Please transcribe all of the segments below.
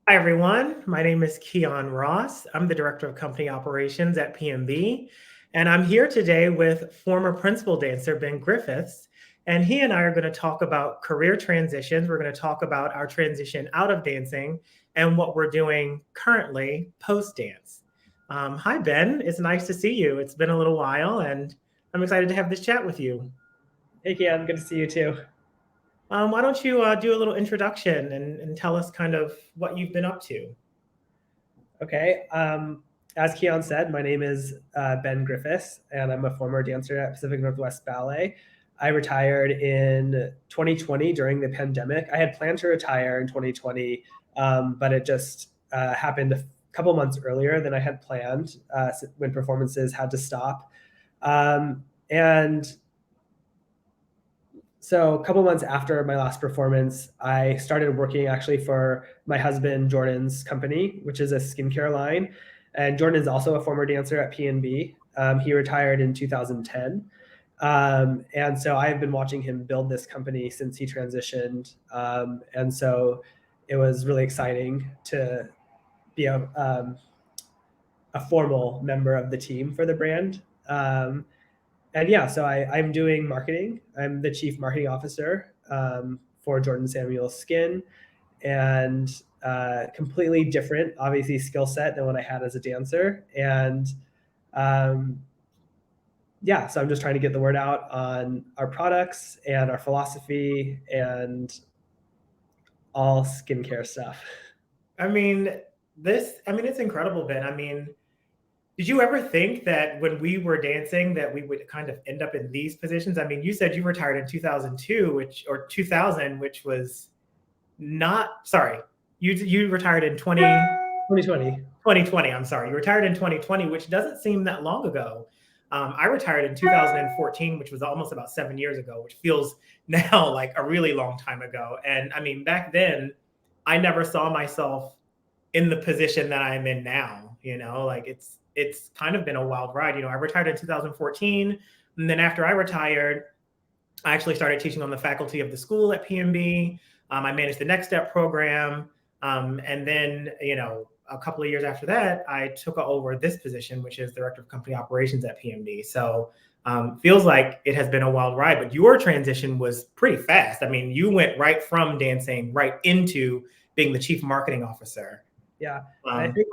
Hi, everyone. My name is Kiyon Ross. I'm the Director of Company Operations at PNB, and I'm here today with former principal dancer Ben Griffiths. And he and I are going to talk about career transitions. We're going to talk about our transition out of dancing and what we're doing currently post dance. Hi, Ben. It's nice to see you. It's been a little while, and I'm excited to have this chat with you. Hey, Kian, good to see you too. Why don't you do a little introduction and tell us kind of what you've been up to? Okay. As Kian said, my name is Ben Griffiths, and I'm a former dancer at Pacific Northwest Ballet. I retired in 2020 during the pandemic. I had planned to retire in 2020, but it just happened a couple months earlier than I had planned when performances had to stop. And so a couple months after my last performance, I started working actually for my husband Jordan's company, which is a skincare line. And Jordan is also a former dancer at PNB. He retired in 2010. And so I've been watching him build this company since he transitioned. And so it was really exciting to be a formal member of the team for the brand. And yeah, so I'm doing marketing. I'm the chief marketing officer for Jordan Samuel's Skin, and completely different, obviously, skill set than what I had as a dancer. And um, yeah, so I'm just trying to get the word out on our products and our philosophy and all skincare stuff. I mean, it's incredible, Ben. Did you ever think that when we were dancing that we would kind of end up in these positions? I mean, you said you retired in 2002, or 2000, which was not, sorry, you retired in 2020. 2020. I'm sorry. You retired in 2020, which doesn't seem that long ago. I retired in 2014, which was almost about 7 years ago, which feels now like a really long time ago. And I mean, back then, I never saw myself in the position that I'm in now. Like it's kind of been a wild ride. I retired in 2014, and then after I retired, I actually started teaching on the faculty of the school at PNB. I managed the Next Step program, and then a couple of years after that, I took over this position, which is director of company operations at PNB. So feels like it has been a wild ride, but your transition was pretty fast. I mean, you went right from dancing right into being the chief marketing officer. Yeah, and I Um, think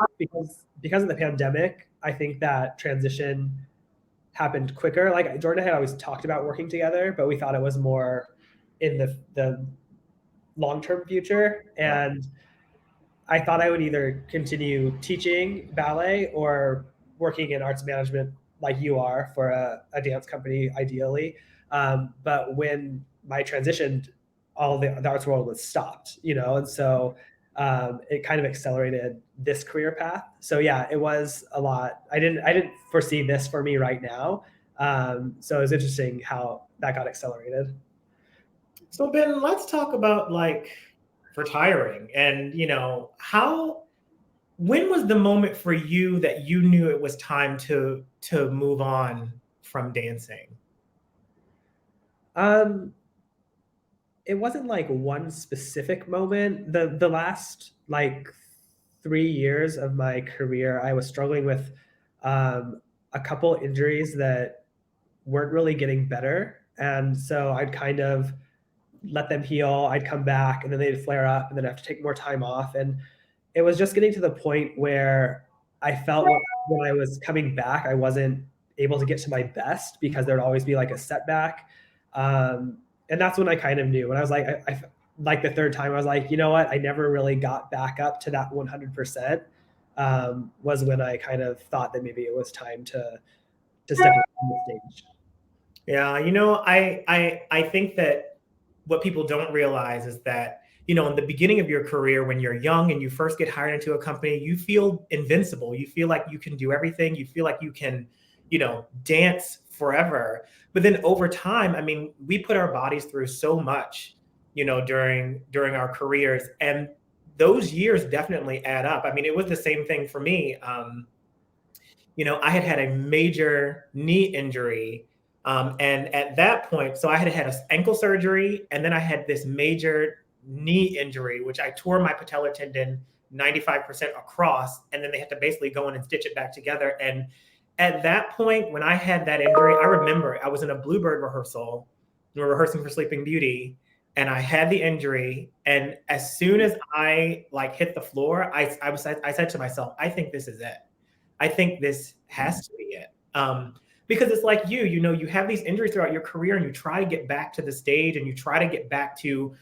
because of the pandemic, I think that transition happened quicker. Like Jordan had always talked about working together, but we thought it was more in the long term future. And I thought I would either continue teaching ballet or working in arts management like you are for a dance company, ideally. But when my transitioned, all the arts world was stopped, and so it kind of accelerated this career path. So yeah, it was a lot. I didn't foresee this for me right now. So it was interesting how that got accelerated. so Ben, let's talk about like retiring and how when was the moment for you that you knew it was time to move on from dancing? Um, it wasn't like one specific moment. The last like 3 years of my career, I was struggling with a couple injuries that weren't really getting better, and so I'd kind of let them heal. I'd come back, and then they'd flare up, and then I have to take more time off. And it was just getting to the point where I felt when I was coming back, I wasn't able to get to my best because there'd always be like a setback. And that's when I kind of knew. When I was like, like the third time, I was like, you know what? I never really got back up to that 100%. Was when I kind of thought that maybe it was time to step away from the stage. Yeah, I think that what people don't realize is that, in the beginning of your career, when you're young and you first get hired into a company, you feel invincible. You feel like you can do everything. You feel like you can, dance forever. But then over time, I mean, we put our bodies through so much, during our careers, and those years definitely add up. I mean, it was the same thing for me. I had had a major knee injury. And at that point, so I had had an ankle surgery, and then I had this major knee injury, which I tore my patellar tendon 95% across, and then they had to basically go in and stitch it back together. And at that point, when I had that injury, I remember I was in a Bluebird rehearsal. We were rehearsing for Sleeping Beauty, and I had the injury. And as soon as I like hit the floor, I said to myself, I think this is it. I think this has to be it. Because it's like you have these injuries throughout your career, and you try to get back to the stage, and you try to get back to,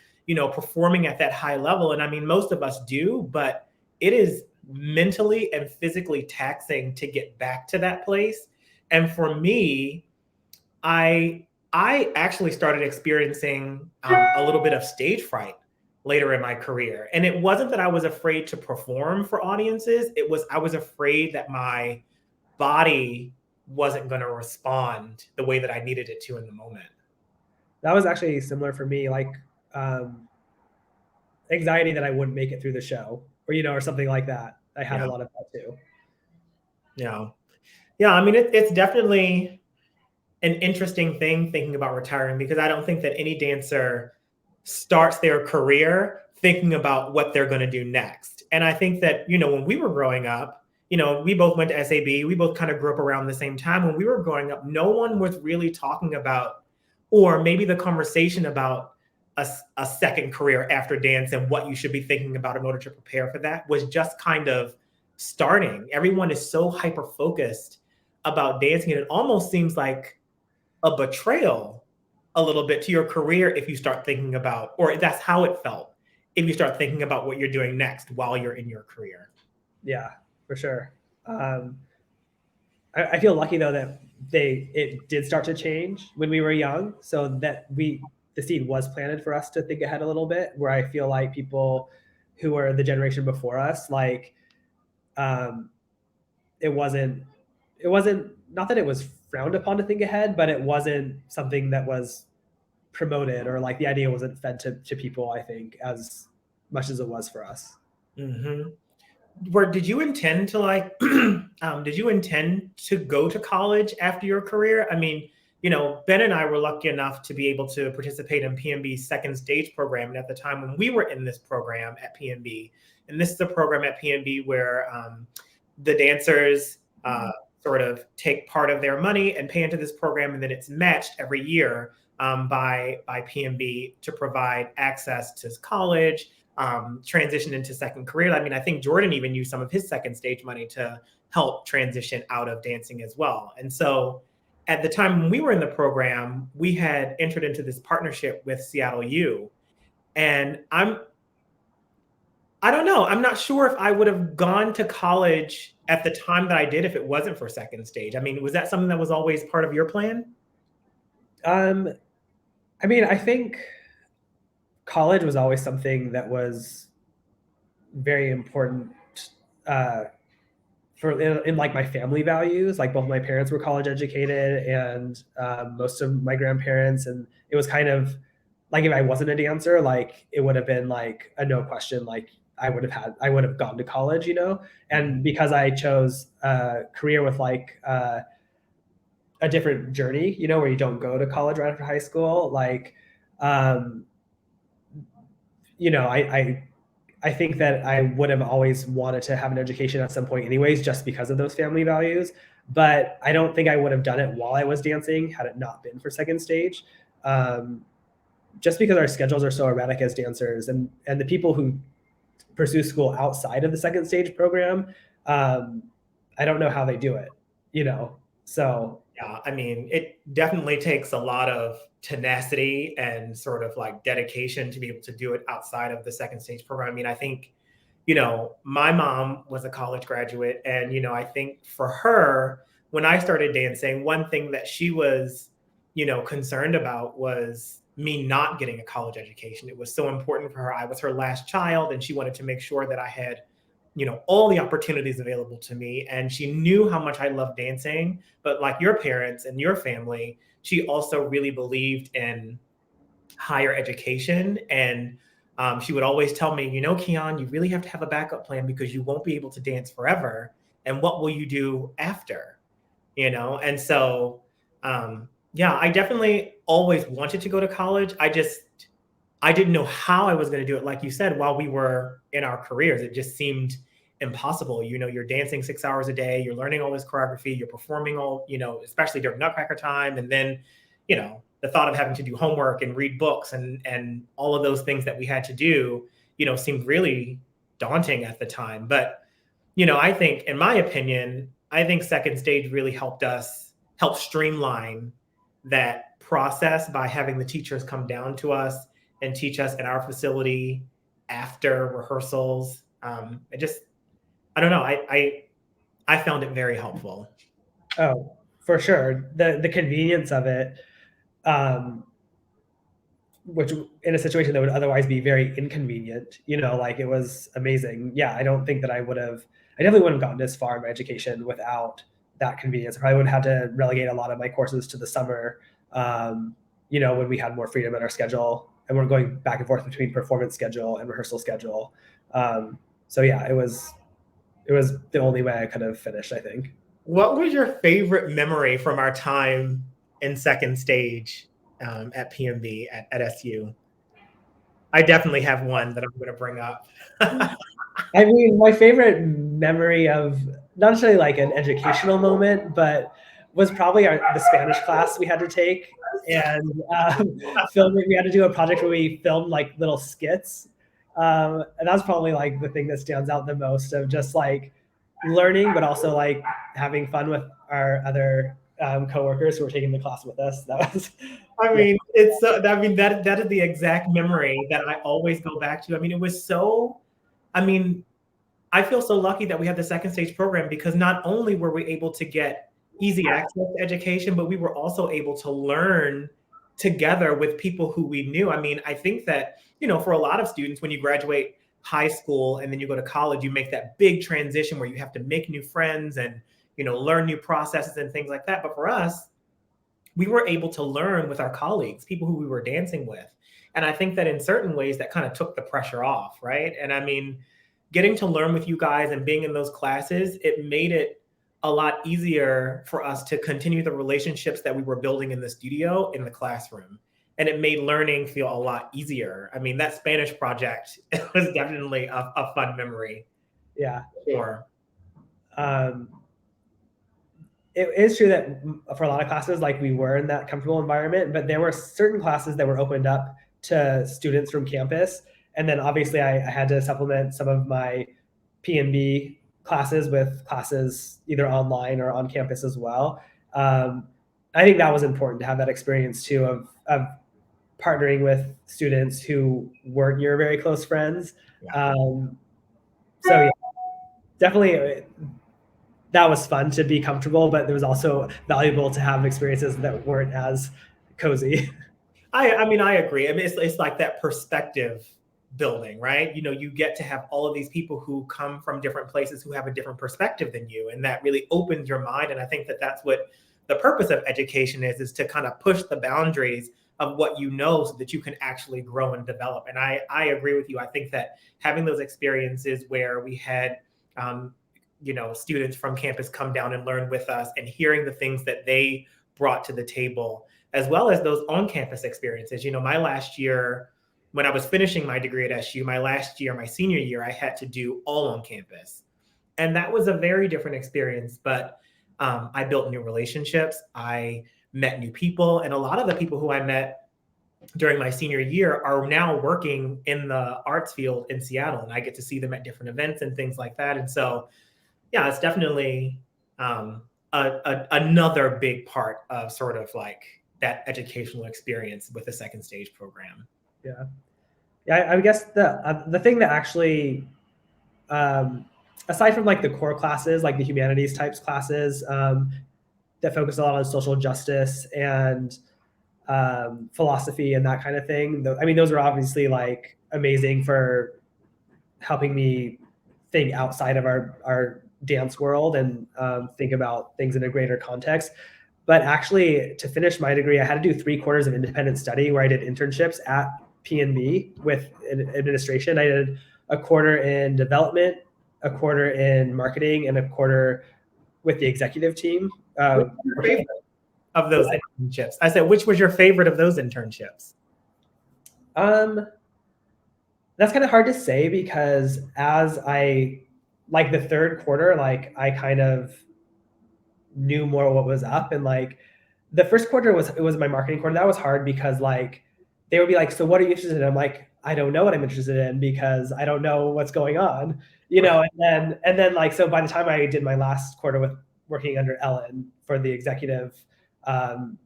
performing at that high level. And I mean, most of us do, but it is mentally and physically taxing to get back to that place. And for me, I actually started experiencing a little bit of stage fright later in my career. And it wasn't that I was afraid to perform for audiences. I was afraid that my body wasn't going to respond the way that I needed it to in the moment. That was actually similar for me, like anxiety that I wouldn't make it through the show, or something like that. I had a lot of that too. Yeah. I mean, it's definitely an interesting thing thinking about retiring, because I don't think that any dancer starts their career thinking about what they're going to do next. And I think that, when we were growing up, we both went to SAB. We both kind of grew up around the same time. When we were growing up, no one was really talking about, or maybe the conversation about a second career after dance and what you should be thinking about in order to prepare for that was just kind of starting. Everyone is so hyper-focused about dancing, and it almost seems like a betrayal a little bit to your career if you start thinking about, or that's how it felt, if you start thinking about what you're doing next while you're in your career. Yeah, for sure. I feel lucky though that it did start to change when we were young, so that the seed was planted for us to think ahead a little bit, where I feel like people who were the generation before us, like it wasn't not that it was frowned upon to think ahead, but it wasn't something that was promoted, or like the idea wasn't fed to people, I think, as much as it was for us. Mm-hmm. Did you intend to did you intend to go to college after your career? I mean, Ben and I were lucky enough to be able to participate in PNB's second stage program. And at the time when we were in this program at PNB, and this is a program at PNB where the dancers sort of take part of their money and pay into this program, and then it's matched every year by PNB to provide access to college, transition into second career. I mean, I think Jordan even used some of his second stage money to help transition out of dancing as well. And so at the time when we were in the program, we had entered into this partnership with Seattle U. And I don't know. I'm not sure if I would have gone to college at the time that I did if it wasn't for second stage. I mean, was that something that was always part of your plan? I mean, I think college was always something that was very important in like my family values. Like both my parents were college educated, and most of my grandparents, and it was kind of like, if I wasn't a dancer, like it would have been like a no question, like I would have gone to college, and because I chose a career with like a different journey, where you don't go to college right after high school, like I think that I would have always wanted to have an education at some point anyways, just because of those family values. But I don't think I would have done it while I was dancing had it not been for second stage. Just because our schedules are so erratic as dancers, and the people who pursue school outside of the second stage program, I don't know how they do it, so. Yeah, I mean, it definitely takes a lot of tenacity and sort of like dedication to be able to do it outside of the second stage program. I mean, I think, my mom was a college graduate, and, I think for her, when I started dancing, one thing that she was, concerned about was me not getting a college education. It was so important for her. I was her last child, and she wanted to make sure that I had all the opportunities available to me. And she knew how much I loved dancing, but like your parents and your family, she also really believed in higher education. And she would always tell me, Kiyon, you really have to have a backup plan, because you won't be able to dance forever. And what will you do after? And so, yeah, I definitely always wanted to go to college. I just I didn't know how I was going to do it. Like you said, while we were in our careers, it just seemed impossible. You're dancing 6 hours a day, you're learning all this choreography, you're performing all, especially during Nutcracker time. And then, the thought of having to do homework and read books and all of those things that we had to do, seemed really daunting at the time. But, I think, in my opinion, I think Second Stage really help streamline that process by having the teachers come down to us and teach us in our facility after rehearsals. I don't know. I found it very helpful. Oh, for sure. The convenience of it, which in a situation that would otherwise be very inconvenient, like it was amazing. Yeah, I don't think that I definitely wouldn't have gotten as far in my education without that convenience. I probably would have had to relegate a lot of my courses to the summer, when we had more freedom in our schedule and we're going back and forth between performance schedule and rehearsal schedule. So yeah, it was the only way I could have finished, I think. What was your favorite memory from our time in Second Stage at PNB at SU? I definitely have one that I'm going to bring up. I mean, my favorite memory of not necessarily like an educational moment, but was probably the Spanish class we had to take, and filming. We had to do a project where we filmed like little skits, and that was probably like the thing that stands out the most of just like learning, but also like having fun with our other coworkers who were taking the class with us. That was. I mean, that is the exact memory that I always go back to. I mean, it was so. I mean, I feel so lucky that we have the Second Stage program because not only were we able to get easy access to education, but we were also able to learn together with people who we knew. I mean, I think that, for a lot of students, when you graduate high school and then you go to college, you make that big transition where you have to make new friends and, learn new processes and things like that. But for us, we were able to learn with our colleagues, people who we were dancing with. And I think that in certain ways that kind of took the pressure off, right? And I mean, getting to learn with you guys and being in those classes, it made it a lot easier for us to continue the relationships that we were building in the studio in the classroom. And it made learning feel a lot easier. I mean, that Spanish project was definitely a fun memory. Yeah. Sure. It is true that for a lot of classes, like we were in that comfortable environment, but there were certain classes that were opened up to students from campus. And then obviously I had to supplement some of my PNB classes with classes either online or on campus as well. I think that was important to have that experience too of partnering with students who weren't your very close friends. Yeah. So yeah, definitely that was fun to be comfortable, but it was also valuable to have experiences that weren't as cozy. I mean, I agree. I mean, it's like that perspective building, right? You get to have all of these people who come from different places who have a different perspective than you, and that really opens your mind. And I think that that's what the purpose of education is to kind of push the boundaries of what you know so that you can actually grow and develop. And I agree with you. I think that having those experiences where we had students from campus come down and learn with us and hearing the things that they brought to the table, as well as those on-campus experiences. My last year, when I was finishing my degree at SU, my senior year, I had to do all on campus. And that was a very different experience, but I built new relationships. I met new people. And a lot of the people who I met during my senior year are now working in the arts field in Seattle. And I get to see them at different events and things like that. And so, yeah, it's definitely another big part of sort of like that educational experience with the Second Stage program. Yeah. I guess the thing that actually, aside from like the core classes, like the humanities types classes that focus a lot on social justice and philosophy and that kind of thing. I mean, those are obviously like amazing for helping me think outside of our dance world and think about things in a greater context. But actually, to finish my degree, I had to do 3/4 of independent study where I did internships at PNB with administration. I did a quarter in development, a quarter in marketing, and a quarter with the executive team. Which was your favorite of those internships? I said, which was your favorite of those internships? That's kind of hard to say because as I like the third quarter, like I kind of knew more what was up, and like the first quarter was my marketing quarter. That was hard because like they would be like, so what are you interested in? I'm like, I don't know what I'm interested in because I don't know what's going on, Right. and then like so by the time I did my last quarter with working under Ellen for the executive um,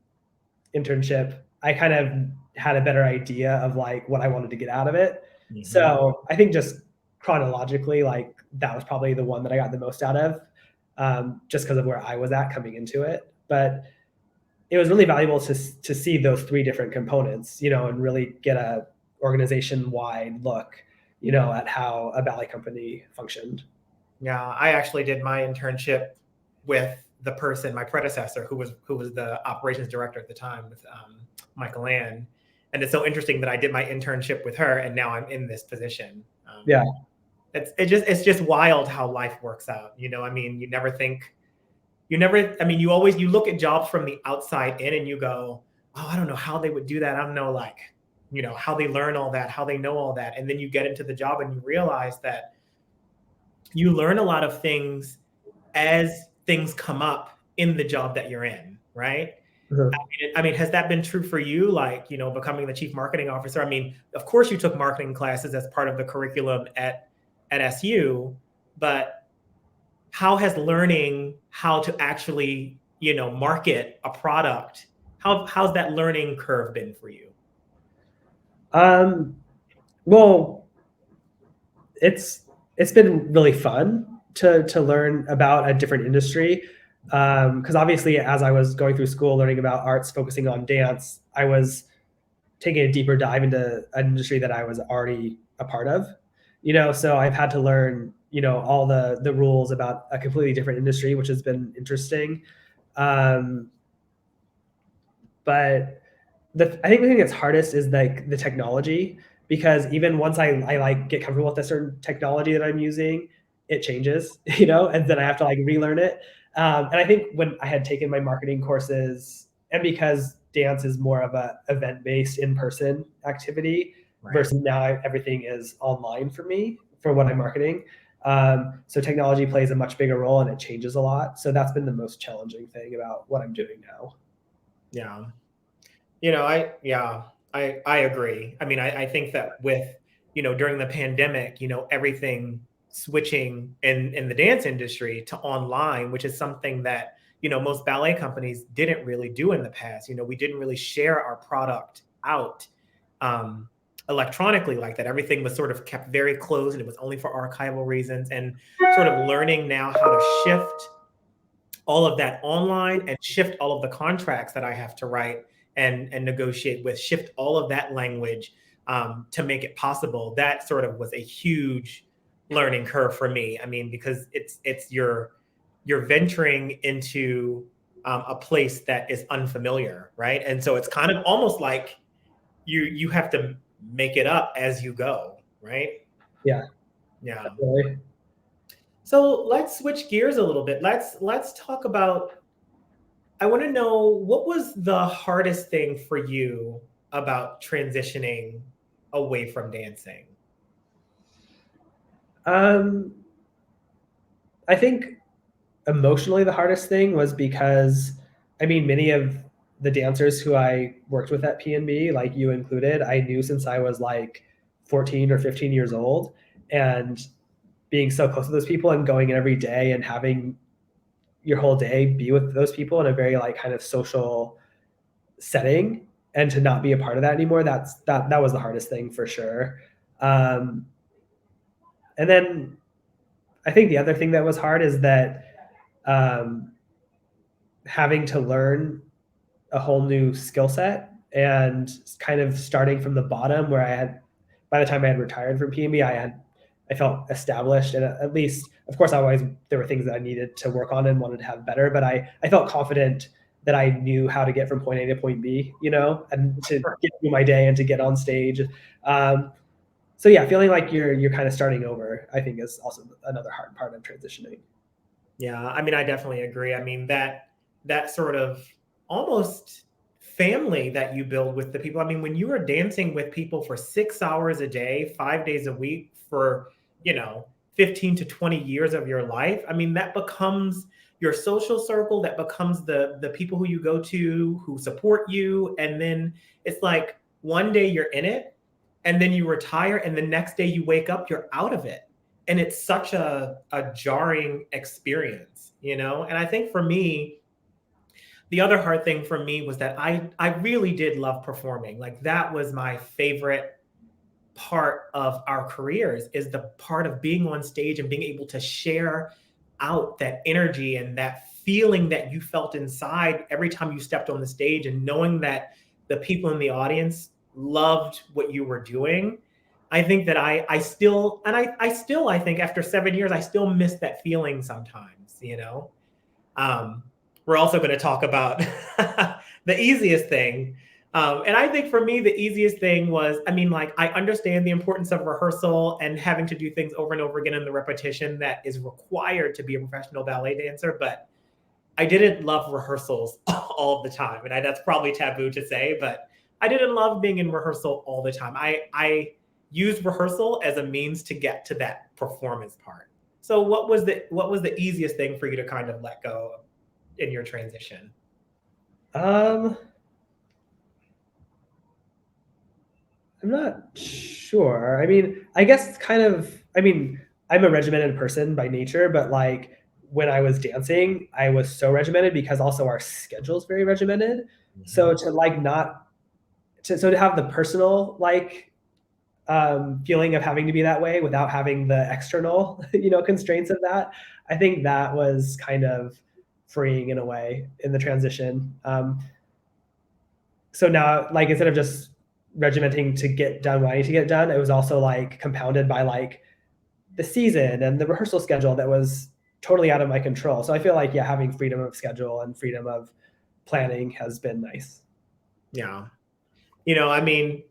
internship, I kind of had a better idea of like what I wanted to get out of it. Mhm. So I think just chronologically, like that was probably the one that I got the most out of, just because of where I was at coming into it. But it was really valuable to see those three different components, and really get a organization wide look, at how a ballet company functioned. Yeah, I actually did my internship with the person, my predecessor, who was the operations director at the time, with Michael Ann. And it's so interesting that I did my internship with her, and now I'm in this position. Yeah. It's just wild how life works out. I mean, you never think, you never. I mean, you look at jobs from the outside in, and you go, oh, I don't know how they would do that. I don't know, like, how they learn all that, how they know all that, and then you get into the job and you realize that you learn a lot of things as things come up in the job that you're in, right? Mhm. I mean, has that been true for you? Like, becoming the chief marketing officer. I mean, of course, you took marketing classes as part of the curriculum at SU, but how has learning how to actually, market a product? How's that learning curve been for you? Um, well, it's it's been really fun to learn about a different industry, because obviously as I was going through school learning about arts focusing on dance, I was taking a deeper dive into an industry that I was already a part of. So I've had to learn all the rules about a completely different industry, which has been interesting. um, but I think the thing that's hardest is like the technology, because even once I like get comfortable with a certain technology that I'm using, it changes, and then I have to like relearn it. And I think when I had taken my marketing courses, and because dance is more of a event based in person activity Right. versus now everything is online for me for what I'm marketing. So technology plays a much bigger role and it changes a lot. So that's been the most challenging thing about what I'm doing now. Yeah. I agree. I mean, I think that with, during the pandemic, everything switching in the dance industry to online, which is something that, most ballet companies didn't really do in the past. We didn't really share our product out um, electronically like that. Everything was sort of kept very closed, and it was only for archival reasons. And sort of learning now how to shift all of that online and shift all of the contracts that I have to write and negotiate with, shift all of that language to make it possible. That sort of was a huge learning curve for me. I mean, because it's you're venturing into a place that is unfamiliar, right? And so it's kind of almost like you have to make it up as you go, right? Yeah, Yeah. really. So let's switch gears a little bit. Let's talk about, I want to know, what was the hardest thing for you about transitioning away from dancing? um, I think emotionally the hardest thing was because I mean many of the dancers who I worked with at PNB, like you included, I knew since I was like 14 or 15 years old, and being so close to those people and going in every day and having your whole day be with those people in a very like kind of social setting, and to not be a part of that anymore, that was the hardest thing for sure. um, and then I think the other thing that was hard is that um, having to learn a whole new skill set and kind of starting from the bottom where I had, by the time I had retired from PNB, I felt established, and at least, of course, there were things that I needed to work on and wanted to have better, but I felt confident that I knew how to get from point A to point B, and to get through my day and to get on stage. So yeah, feeling like you're kind of starting over, I think, is also another hard part of transitioning. Yeah, I mean, I definitely agree. I mean, that sort of almost family that you build with the people. I mean, when you are dancing with people for 6 hours a day, 5 days a week for, you know, 15 to 20 years of your life, I mean, that becomes your social circle, that becomes the people who you go to, who support you. And then it's like one day you're in it and then you retire and the next day you wake up, you're out of it. And it's such a jarring experience, you know? And I think for me, the other hard thing for me was that I really did love performing. Like that was my favorite part of our careers, is the part of being on stage and being able to share out that energy and that feeling that you felt inside every time you stepped on the stage, and knowing that the people in the audience loved what you were doing. I think that I still, and I still, I think after 7 years, I still miss that feeling sometimes, you know? Um, we're also going to talk about the easiest thing. And I think for me, the easiest thing was, I mean, like, I understand the importance of rehearsal and having to do things over and over again in the repetition that is required to be a professional ballet dancer, but I didn't love rehearsals all the time. And that's probably taboo to say, but I didn't love being in rehearsal all the time. I used rehearsal as a means to get to that performance part. So what was the easiest thing for you to kind of let go of in your transition? Um, I'm not sure. I mean, I guess kind of, I mean, I'm a regimented person by nature, but like when I was dancing, I was so regimented because also our schedule's very regimented. So to like not so to have the personal like feeling of having to be that way without having the external, constraints of that, I think that was kind of freeing in a way in the transition. So now, like instead of just regimenting to get done what I need to get done, it was also like compounded by like the season and the rehearsal schedule that was totally out of my control. So I feel like, yeah, having freedom of schedule and freedom of planning has been nice. Yeah. I mean,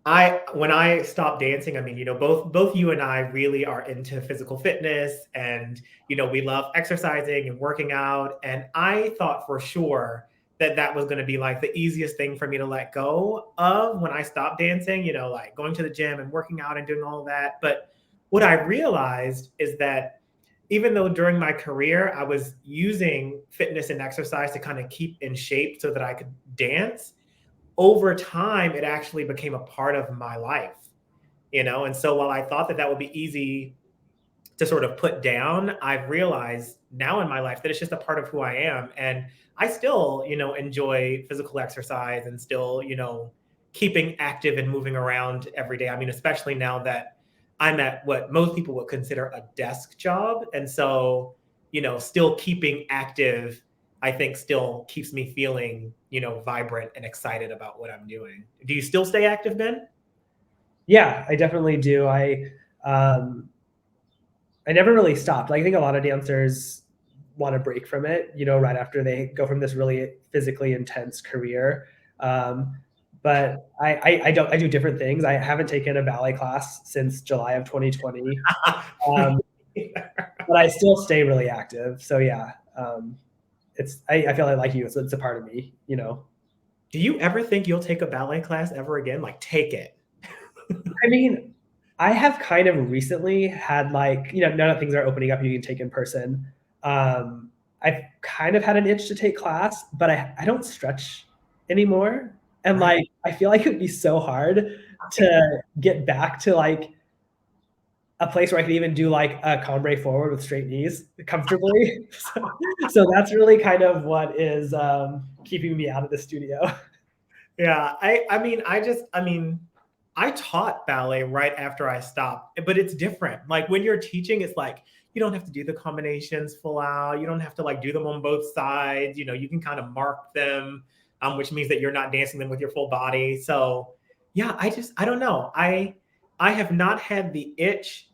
I when I stopped dancing, I mean, both you and I really are into physical fitness, and we love exercising and working out, and I thought for sure that that was going to be like the easiest thing for me to let go of when I stopped dancing, like going to the gym and working out and doing all of that. But what I realized is that even though during my career I was using fitness and exercise to kind of keep in shape so that I could dance, over time, it actually became a part of my life, And so while I thought that that would be easy to sort of put down, I've realized now in my life that it's just a part of who I am. And I still, enjoy physical exercise and still, keeping active and moving around every day. I mean, especially now that I'm at what most people would consider a desk job. And so, still keeping active, I think still keeps me feeling, vibrant and excited about what I'm doing. Do you still stay active, Ben? Yeah, I definitely do. Um, I never really stopped. Like, I think a lot of dancers want to break from it, right after they go from this really physically intense career. Um, but I don't. I do different things. I haven't taken a ballet class since July of 2020, um, but I still stay really active. So yeah, I feel like you. It's a part of me. Do you ever think you'll take a ballet class ever again? Like, take it. I mean, I have kind of recently had like, now that things are opening up, you can take in person. I've kind of had an itch to take class, but I don't stretch anymore. And Right. like, I feel like it would be so hard to get back to like a place where I could even do like a cambray forward with straight knees comfortably. So that's really kind of what is keeping me out of the studio. Yeah, I mean, I taught ballet right after I stopped, but it's different. Like when you're teaching, it's like you don't have to do the combinations full out. You don't have to like do them on both sides. You can kind of mark them, which means that you're not dancing them with your full body. So yeah, I don't know. I have not had the itch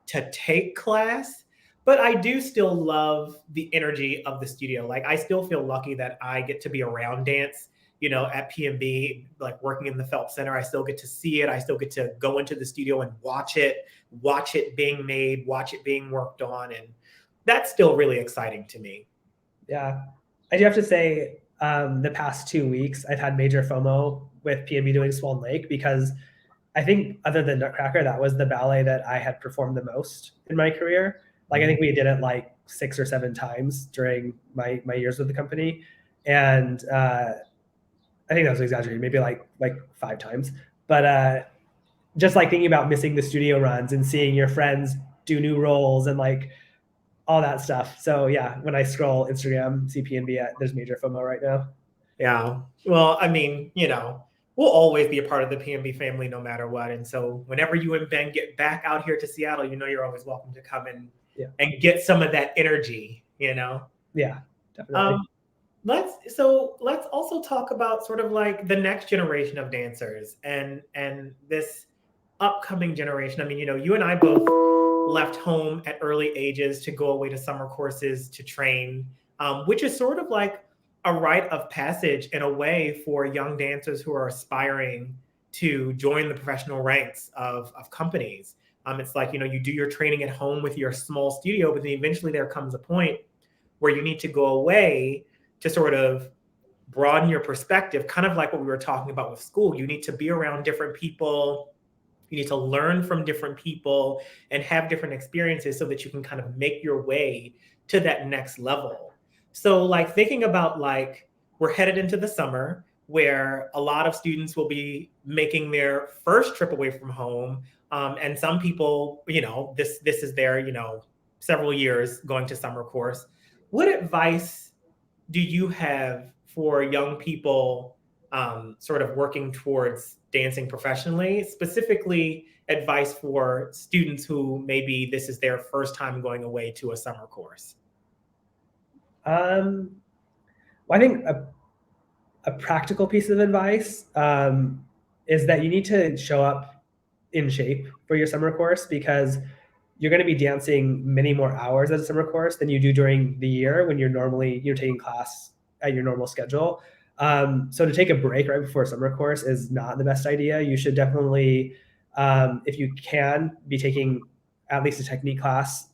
to take class, but I do still love the energy of the studio. Like I still feel lucky that I get to be around dance, at PNB, like working in the Phelps Center. I still get to see it. I still get to go into the studio and watch it being made, watch it being worked on. And that's still really exciting to me. Yeah. I do have to say, the past 2 weeks, I've had major FOMO with PNB doing Swan Lake because I think other than Nutcracker, that was the ballet that I had performed the most in my career. Like I think we did it like 6 or 7 times during my years with the company, and I think that was exaggerated, maybe like 5 times. But just like thinking about missing the studio runs and seeing your friends do new roles and like all that stuff. So yeah, when I scroll Instagram, see PNB, there's major FOMO right now. Yeah. Well, I mean, we'll always be a part of the PNB family no matter what. And so whenever you and Ben get back out here to Seattle, you're always welcome to come in and get some of that energy. Yeah, definitely. Let's also talk about sort of like the next generation of dancers and this upcoming generation. I mean, you and I both left home at early ages to go away to summer courses to train, which is sort of like a rite of passage in a way for young dancers who are aspiring to join the professional ranks of companies. It's like, you do your training at home with your small studio, but then eventually there comes a point where you need to go away to sort of broaden your perspective, kind of like what we were talking about with school. You need to be around different people. You need to learn from different people and have different experiences so that you can kind of make your way to that next level. So like thinking about like we're headed into the summer where a lot of students will be making their first trip away from home. And some people, this is their, several years going to summer course. What advice do you have for young people sort of working towards dancing professionally, specifically advice for students who maybe this is their first time going away to a summer course? Well, I think a practical piece of advice is that you need to show up in shape for your summer course because you're going to be dancing many more hours at a summer course than you do during the year when you're taking class at your normal schedule. So to take a break right before a summer course is not the best idea. You should definitely, if you can, be taking at least a technique class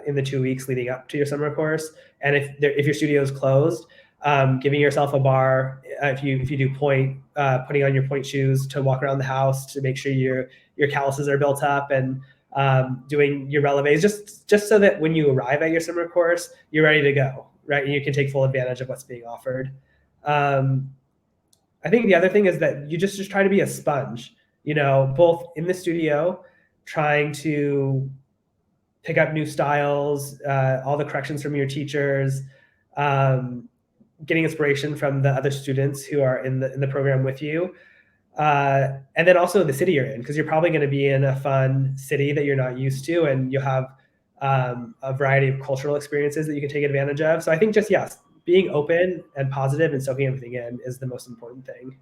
in the 2 weeks leading up to your summer course. And if your studio is closed, giving yourself a bar, if you do point, putting on your point shoes to walk around the house to make sure your calluses are built up, and doing your releves just so that when you arrive at your summer course, you're ready to go, right? And you can take full advantage of what's being offered. I think the other thing is that you just try to be a sponge, both in the studio, trying to pick up new styles, all the corrections from your teachers, getting inspiration from the other students who are in the program with you. And then also the city you're in, because you're probably going to be in a fun city that you're not used to, and you'll have a variety of cultural experiences that you can take advantage of. So I think yes, being open and positive and soaking everything in is the most important thing.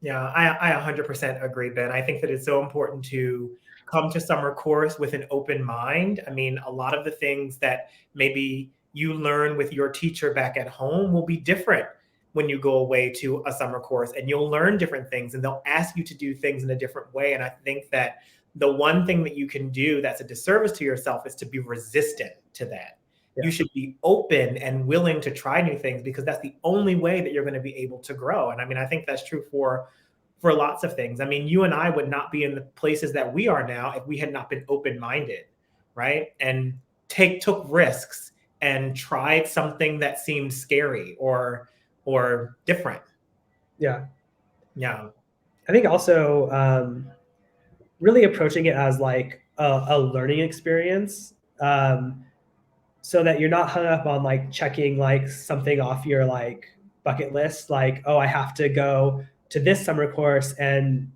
Yeah, I 100% agree, Ben. I think that it's so important to come to summer course with an open mind. I mean, a lot of the things that maybe you learn with your teacher back at home will be different when you go away to a summer course, and you'll learn different things and they'll ask you to do things in a different way. And I think that the one thing that you can do that's a disservice to yourself is to be resistant to that. Yeah. You should be open and willing to try new things because that's the only way that you're going to be able to grow. And I mean, I think that's true for lots of things. I mean, you and I would not be in the places that we are now if we had not been open-minded, right? And took risks and tried something that seemed scary or different. Yeah. Yeah. I think also really approaching it as like a learning experience, so that you're not hung up on like checking like something off your like bucket list, like, oh, I have to go to this summer course and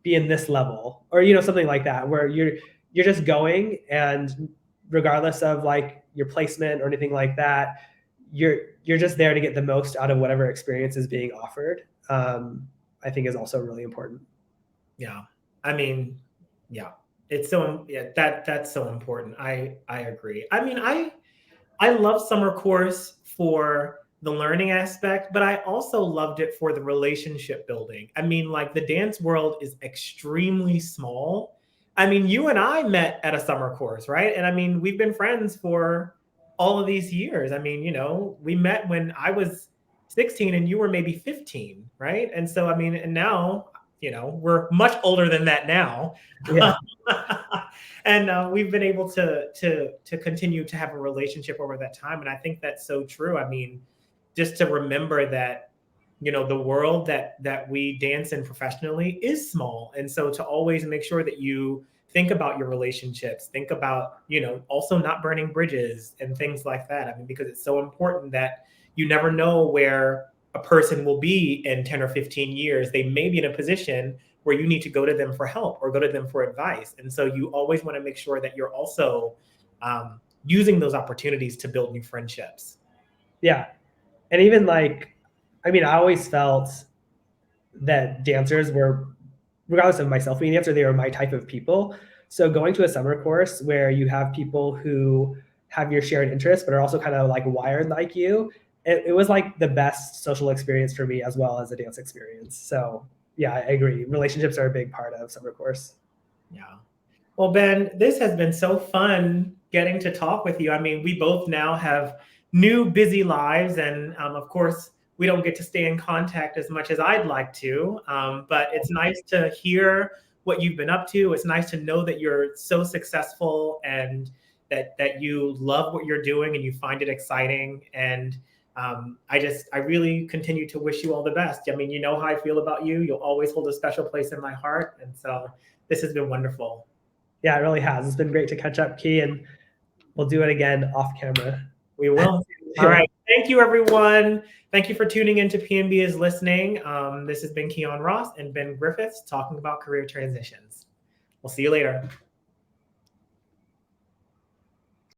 be in this level, or something like that, where you're just going, and regardless of like your placement or anything like that, you're just there to get the most out of whatever experience is being offered. I think is also really important. Yeah. I mean, yeah. It's so that's so important. I agree. I mean, I love summer course for the learning aspect, but I also loved it for the relationship building. I mean, like the dance world is extremely small. I mean, you and I met at a summer course, right? And I mean, we've been friends for all of these years. I mean, we met when I was 16 and you were maybe 15, right? And so, I mean, and now, you know, we're much older than that now. Yeah. And we've been able to continue to have a relationship over that time. And I think that's so true. I mean, just to remember that, you know, the world that we dance in professionally is small. And so to always make sure that you think about your relationships, think about, you know, also not burning bridges and things like that. I mean, because it's so important that you never know where a person will be in 10 or 15 years. They may be in a position where you need to go to them for help or go to them for advice. And so you always want to make sure that you're also using those opportunities to build new friendships. Yeah. And even like, I mean, I always felt that dancers were, regardless of myself being a dancer, they were my type of people. So going to a summer course where you have people who have your shared interests, but are also kind of like wired like you, it was like the best social experience for me as well as a dance experience. So yeah, I agree. Relationships are a big part of summer course. Yeah. Well, Ben, this has been so fun getting to talk with you. I mean, we both now have new busy lives, and of course, we don't get to stay in contact as much as I'd like to. But it's nice to hear what you've been up to. It's nice to know that you're so successful and that you love what you're doing and you find it exciting. And I really continue to wish you all the best. I mean, you know how I feel about you. You'll always hold a special place in my heart, and so this has been wonderful. Yeah, it really has. It's been great to catch up, Key, and we'll do it again off camera. We will. All right. Thank you, everyone. Thank you for tuning in to PNB is Listening. This has been Kiyon Ross and Ben Griffiths talking about career transitions. We'll see you later.